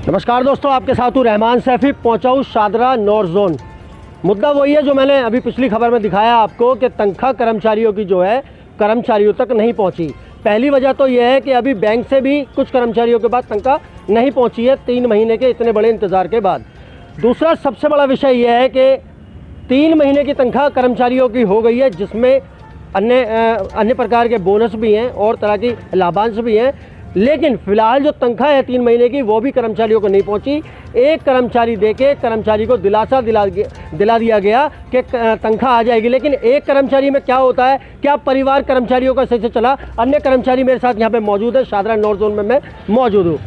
नमस्कार दोस्तों, आपके साथ हूँ रहमान सैफी। पहुँचा हूँ शादरा नॉर्थ जोन। मुद्दा वही है जो मैंने अभी पिछली खबर में दिखाया आपको कि तनख्वाह कर्मचारियों की जो है कर्मचारियों तक नहीं पहुँची। पहली वजह तो यह है कि अभी बैंक से भी कुछ कर्मचारियों के पास तनख्वाह नहीं पहुँची है 3 महीने के इतने बड़े इंतज़ार के बाद। दूसरा सबसे बड़ा विषय यह है कि 3 महीने की तनख्वाह कर्मचारियों की हो गई है, जिसमें अन्य प्रकार के बोनस भी हैं और तरह की लाभांश भी हैं, लेकिन फ़िलहाल जो तनख्वाह है 3 महीने की वो भी कर्मचारियों को नहीं पहुंची। एक कर्मचारी देके कर्मचारी को दिलासा दिला दिया गया कि तनख्वाह आ जाएगी, लेकिन एक कर्मचारी में क्या होता है, क्या परिवार कर्मचारियों का सही से चला। अन्य कर्मचारी मेरे साथ यहाँ पे मौजूद है, शादरा नॉर्थ जोन में मैं मौजूद हूँ।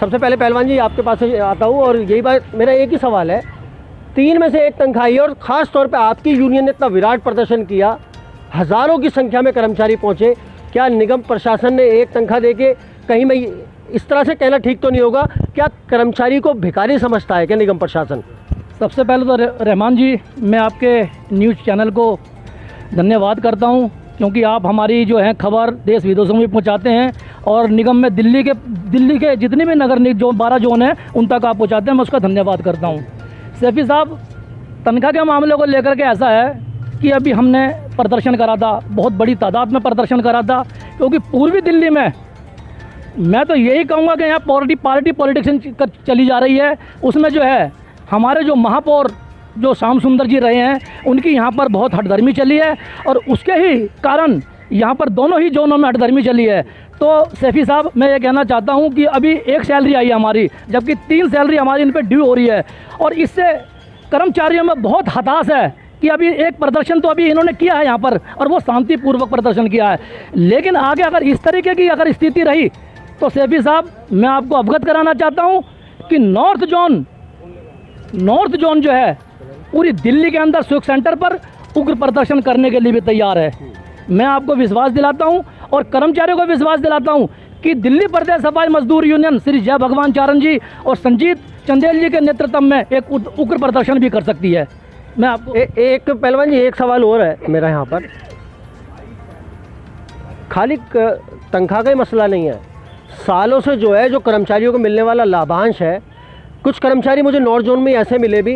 सबसे पहले पहलवान जी आपके पास से आता हूँ और यही बात, मेरा एक ही सवाल है, 3 में से एक तनख्वाह आई और ख़ास तौर पर आपकी यूनियन ने इतना विराट प्रदर्शन किया, हज़ारों की संख्या में कर्मचारी पहुँचे, क्या निगम प्रशासन ने एक तनख्वाह देके, कहीं मैं इस तरह से कहना ठीक तो नहीं होगा, क्या कर्मचारी को भिखारी समझता है क्या निगम प्रशासन? सबसे पहले तो रहमान जी, मैं आपके न्यूज़ चैनल को धन्यवाद करता हूं, क्योंकि आप हमारी जो है खबर देश विदेशों में पहुंचाते हैं और निगम में दिल्ली के जितने भी नगर जो 12 जोन हैं उन तक आप पहुंचाते हैं। मैं उसका धन्यवाद करता हूं। सैफी साहब, तनख्वाह के मामले को लेकर के ऐसा है कि अभी हमने प्रदर्शन करा था, बहुत बड़ी तादाद में प्रदर्शन करा था, क्योंकि पूर्वी दिल्ली में मैं तो यही कहूँगा कि यहाँ पार्टी पॉलिटिक्स चली जा रही है। उसमें जो है हमारे जो महापौर जो श्याम सुंदर जी रहे हैं, उनकी यहाँ पर बहुत हठधर्मी चली है और उसके ही कारण यहाँ पर दोनों ही जोनों में हठधर्मी चली है। तो सैफी साहब, मैं ये कहना चाहता हूँ कि अभी एक सैलरी आई है हमारी, जबकि 3 सैलरी हमारी इन पर ड्यू हो रही है और इससे कर्मचारियों में बहुत हताश है कि अभी एक प्रदर्शन तो अभी इन्होंने किया है यहाँ पर और वो शांतिपूर्वक प्रदर्शन किया है, लेकिन आगे अगर इस तरीके की अगर स्थिति रही तो सैफी साहब, मैं आपको अवगत कराना चाहता हूं कि नॉर्थ जोन जो है पूरी दिल्ली के अंदर सुख सेंटर पर उग्र प्रदर्शन करने के लिए भी तैयार है। मैं आपको विश्वास दिलाता हूं और कर्मचारियों को विश्वास दिलाता हूं कि दिल्ली प्रदेश सफाई मजदूर यूनियन श्री जय भगवान चारण जी और संजीत चंदेल जी के नेतृत्व में एक उग्र प्रदर्शन भी कर सकती है। मैं आपको एक पहलवान जी, एक सवाल और है मेरा यहाँ पर। खाली तनख्वाह का ही मसला नहीं है, सालों से जो है जो कर्मचारियों को मिलने वाला लाभांश है, कुछ कर्मचारी मुझे नॉर्थ जोन में ऐसे मिले भी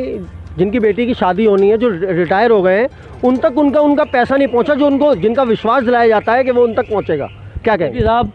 जिनकी बेटी की शादी होनी है, जो रिटायर हो गए हैं, उन तक उनका पैसा नहीं पहुंचा, जो जिनका विश्वास दिलाया जाता है कि वो उन तक पहुंचेगा। क्या कहेंगे साहब?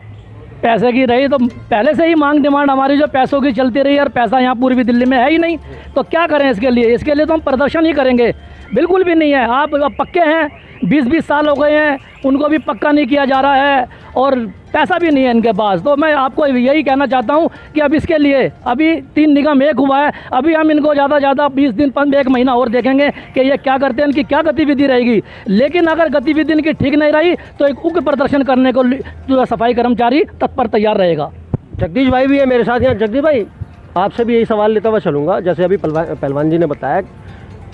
पैसे की रही तो पहले से ही मांग डिमांड हमारी जो पैसों की चलती रही और पैसा यहाँ पूर्वी दिल्ली में है ही नहीं, तो क्या करें इसके लिए तो हम प्रदर्शन ही करेंगे। बिल्कुल भी नहीं है, आप पक्के हैं, 20-20 साल हो गए हैं, उनको भी पक्का नहीं किया जा रहा है और पैसा भी नहीं है इनके पास। तो मैं आपको यही कहना चाहता हूं कि अब इसके लिए अभी 3 निगम एक हुआ है, अभी हम इनको ज़्यादा से ज़्यादा 20 दिन 1 महीना और देखेंगे कि ये क्या करते हैं, इनकी क्या गतिविधि रहेगी। लेकिन अगर गतिविधि इनकी ठीक नहीं रही तो एक उग्र प्रदर्शन करने को जो सफाई कर्मचारी तत्पर तैयार रहेगा। जगदीश भाई भी है मेरे साथ यहाँ। जगदीश भाई, आपसे भी यही सवाल लेता हुआ चलूँगा। जैसे अभी पहलवान जी ने बताया,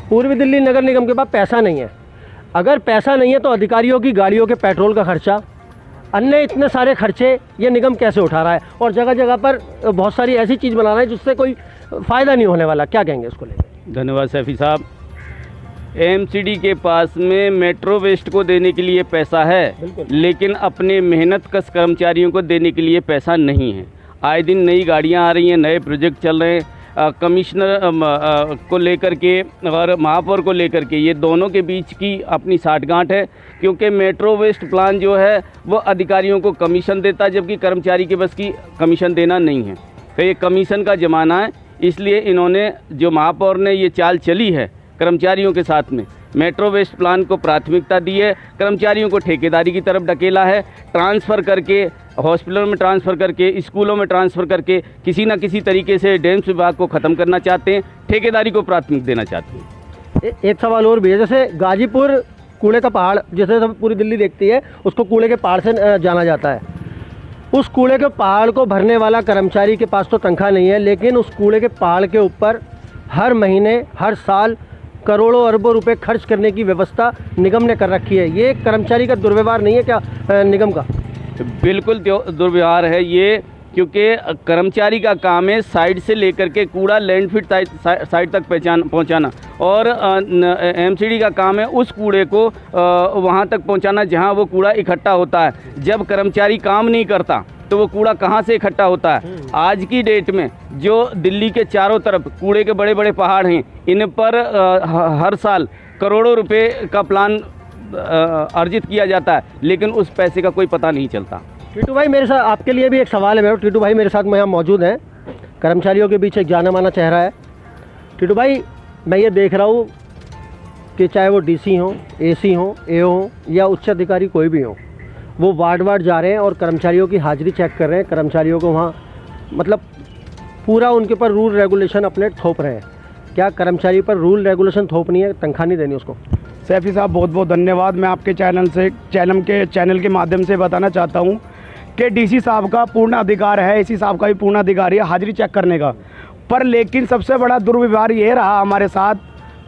पूर्वी दिल्ली नगर निगम के पास पैसा नहीं है। अगर पैसा नहीं है तो अधिकारियों की गाड़ियों के पेट्रोल का खर्चा, अन्य इतने सारे खर्चे ये निगम कैसे उठा रहा है और जगह जगह पर बहुत सारी ऐसी चीज़ बना रहा है जिससे कोई फ़ायदा नहीं होने वाला। क्या कहेंगे इसको लेकर? धन्यवाद सैफी साहब। एमसीडी के पास में मेट्रो वेस्ट को देने के लिए पैसा है, लेकिन अपने मेहनत कश कर्मचारियों को देने के लिए पैसा नहीं है। आए दिन नई गाड़ियाँ आ रही हैं, नए प्रोजेक्ट चल रहे हैं, कमिश्नर को लेकर के और महापौर को लेकर के, ये दोनों के बीच की अपनी साठगांठ है, क्योंकि मेट्रो वेस्ट प्लान जो है वो अधिकारियों को कमीशन देता है, जबकि कर्मचारी के बस की कमीशन देना नहीं है। तो ये कमीशन का ज़माना है, इसलिए इन्होंने, जो महापौर ने ये चाल चली है कर्मचारियों के साथ में, मेट्रो वेस्ट प्लान को प्राथमिकता दी है, कर्मचारियों को ठेकेदारी की तरफ ढकेला है, ट्रांसफ़र करके हॉस्पिटलों में ट्रांसफ़र करके, स्कूलों में ट्रांसफ़र करके किसी न किसी तरीके से डैम्स विभाग को ख़त्म करना चाहते हैं, ठेकेदारी को प्राथमिकता देना चाहते हैं। एक सवाल और भी है, जैसे गाजीपुर कूड़े का पहाड़, जैसे सब पूरी दिल्ली देखती है, उसको कूड़े के पहाड़ से जाना जाता है। उस कूड़े के पहाड़ को भरने वाला कर्मचारी के पास तो तनख्वाह नहीं है, लेकिन उस कूड़े के पहाड़ के ऊपर हर महीने हर साल करोड़ों अरबों रुपए खर्च करने की व्यवस्था निगम ने कर रखी है। ये कर्मचारी का दुर्व्यवहार नहीं है क्या निगम का? बिल्कुल दुर्व्यवहार है ये, क्योंकि कर्मचारी का काम है साइड से लेकर के कूड़ा लैंडफिल साइड तक पहुंचाना, और एमसीडी का काम है उस कूड़े को वहां तक पहुंचाना जहां वो कूड़ा इकट्ठा होता है। जब कर्मचारी काम नहीं करता तो वो कूड़ा कहाँ से इकट्ठा होता है। आज की डेट में जो दिल्ली के चारों तरफ कूड़े के बड़े बड़े पहाड़ हैं, इन पर हर साल करोड़ों रुपए का प्लान अर्जित किया जाता है, लेकिन उस पैसे का कोई पता नहीं चलता। टीटू भाई, मेरे साथ आपके लिए भी एक सवाल है मेरा। टीटू भाई मेरे साथ में यहाँ मौजूद हैं, कर्मचारियों के बीच एक जाना माना चेहरा है। टीटू भाई, मैं ये देख रहा हूँ कि चाहे वो डीसी हों, एसी हों, एओ हों या उच्च अधिकारी कोई भी हो, वो वार्ड जा रहे हैं और कर्मचारियों की हाजिरी चेक कर रहे हैं, कर्मचारियों को वहाँ मतलब पूरा उनके ऊपर रूल रेगुलेशन अपने थोप रहे हैं। क्या कर्मचारी पर रूल रेगुलेशन थोपनी है, तनख्वाह नहीं देनी उसको? सैफी साहब, बहुत बहुत धन्यवाद। मैं आपके चैनल के माध्यम से बताना चाहता हूँ कि डीसी साहब का पूर्ण अधिकार है, एसी साहब का भी पूर्ण अधिकार है हाजिरी चेक करने का। पर लेकिन सबसे बड़ा दुर्व्यवहार ये रहा हमारे साथ,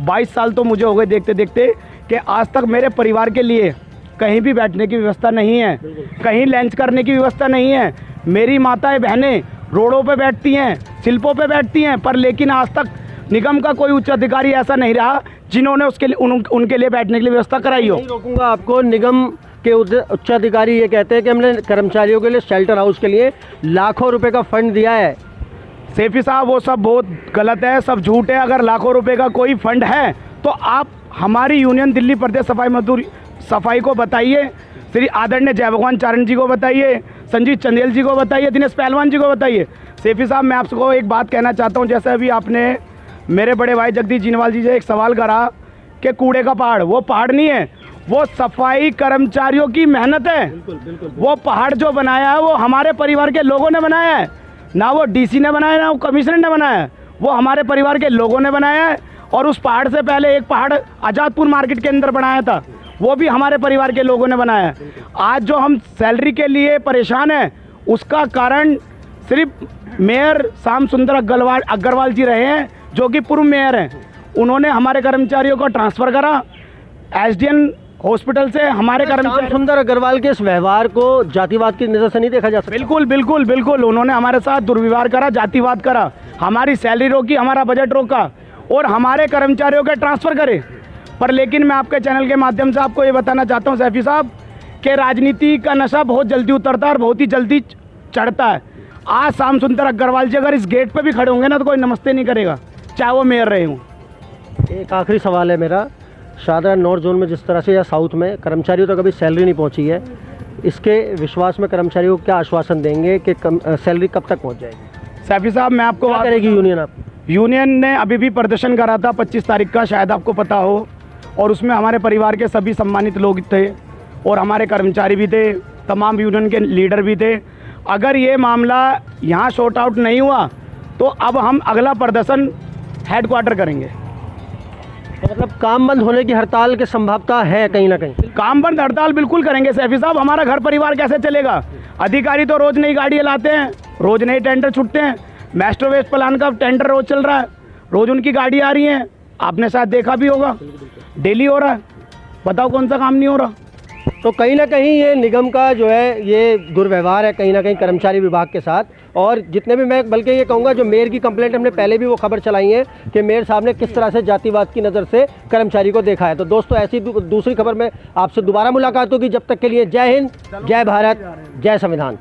22 साल तो मुझे हो गए देखते देखते, कि आज तक मेरे परिवार के लिए कहीं भी बैठने की व्यवस्था नहीं है, कहीं लंच करने की व्यवस्था नहीं है। मेरी माताएं बहनें रोडों पे बैठती हैं, शिल्पों पे बैठती हैं, पर लेकिन आज तक निगम का कोई उच्च अधिकारी ऐसा नहीं रहा जिन्होंने उसके लिए उनके लिए बैठने के लिए व्यवस्था कराई हो। नहीं रोकूंगा आपको। निगम के उच्च अधिकारी ये कहते हैं कि हमने कर्मचारियों के लिए शेल्टर हाउस के लिए लाखों रुपए का फंड दिया है। सैफी साहब, वो सब बहुत गलत है, सब झूठ है। अगर लाखों रुपए का कोई फंड है तो आप हमारी यूनियन दिल्ली प्रदेश सफाई मजदूर सफाई को बताइए, श्री आदरणीय जय भगवान चारण जी को बताइए, संजीव चंदेल जी को बताइए, दिनेश पहलवान जी को बताइए। सैफी साहब, मैं आपको एक बात कहना चाहता हूँ, जैसे अभी आपने मेरे बड़े भाई जगदीश जीनवाल जी से एक सवाल करा कि कूड़े का पहाड़, वो पहाड़ नहीं है, वो सफाई कर्मचारियों की मेहनत है। बिल्कुल। वो पहाड़ जो बनाया है वो हमारे परिवार के लोगों ने बनाया है, ना वो डीसी ने बनाया ना वो कमिश्नर ने बनाया है, वो हमारे परिवार के लोगों ने बनाया है। और उस पहाड़ से पहले एक पहाड़ आज़ादपुर मार्केट के अंदर बनाया था, वो भी हमारे परिवार के लोगों ने बनाया है। आज जो हम सैलरी के लिए परेशान हैं, उसका कारण सिर्फ मेयर श्याम सुंदर अग्रवाल जी रहे हैं, जो कि पूर्व मेयर हैं। उन्होंने हमारे कर्मचारियों को ट्रांसफ़र करा एसडीएन हॉस्पिटल से। हमारे कर्मचारी श्याम सुंदर अग्रवाल के इस व्यवहार को जातिवाद की नज़र से नहीं देखा जा सकता? बिल्कुल बिल्कुल बिल्कुल। उन्होंने हमारे साथ दुर्व्यवहार करा, जातिवाद करा, हमारी सैलरी रोकी, हमारा बजट रोका और हमारे कर्मचारियों के ट्रांसफ़र करे। पर लेकिन मैं आपके चैनल के माध्यम से आपको ये बताना चाहता हूँ सैफी साहब, कि राजनीति का नशा बहुत जल्दी उतरता है और बहुत ही जल्दी चढ़ता है। आज श्याम सुंदर अग्रवाल जी अगर इस गेट पे भी खड़े होंगे ना तो कोई नमस्ते नहीं करेगा, चाहे वो मेयर रहे हों। एक आखिरी सवाल है मेरा, शाहदरा नॉर्थ जोन में जिस तरह से या साउथ में कर्मचारियों तक अभी सैलरी नहीं पहुंची है, इसके विश्वास में कर्मचारियों को क्या आश्वासन देंगे कि सैलरी कब तक पहुंच जाएगी? सैफी साहब, मैं आपको क्या करेगी यूनियन? आप यूनियन ने अभी भी प्रदर्शन करा था 25 तारीख का, शायद आपको पता हो, और उसमें हमारे परिवार के सभी सम्मानित लोग थे और हमारे कर्मचारी भी थे, तमाम यूनियन के लीडर भी थे। अगर ये मामला यहाँ शॉर्ट आउट नहीं हुआ तो अब हम अगला प्रदर्शन हेडक्वार्टर करेंगे। तो मतलब काम बंद होने की हड़ताल की संभावना है कहीं ना कहीं? काम बंद हड़ताल बिल्कुल करेंगे सैफी साहब। हमारा घर परिवार कैसे चलेगा? अधिकारी तो रोज़ नई गाड़ियाँ लाते हैं, रोज़ नए टेंडर छुटते हैं। मैस्टर वेस्ट प्लान का टेंडर रोज़ चल रहा है, रोज़ उनकी गाड़ी आ रही हैं, आपने शायद देखा भी होगा, डेली हो रहा है। बताओ कौन सा काम नहीं हो रहा? तो कहीं ना कहीं ये निगम का जो है ये दुर्व्यवहार है कहीं ना कहीं कर्मचारी विभाग के साथ। और जितने भी, मैं बल्कि ये कहूँगा, जो मेयर की कंप्लेंट हमने पहले भी वो खबर चलाई है कि मेयर साहब ने किस तरह से जातिवाद की नज़र से कर्मचारी को देखा है। तो दोस्तों, ऐसी दूसरी खबर में आपसे दोबारा मुलाकात होगी। जब तक के लिए जय हिंद, जय भारत, जय संविधान।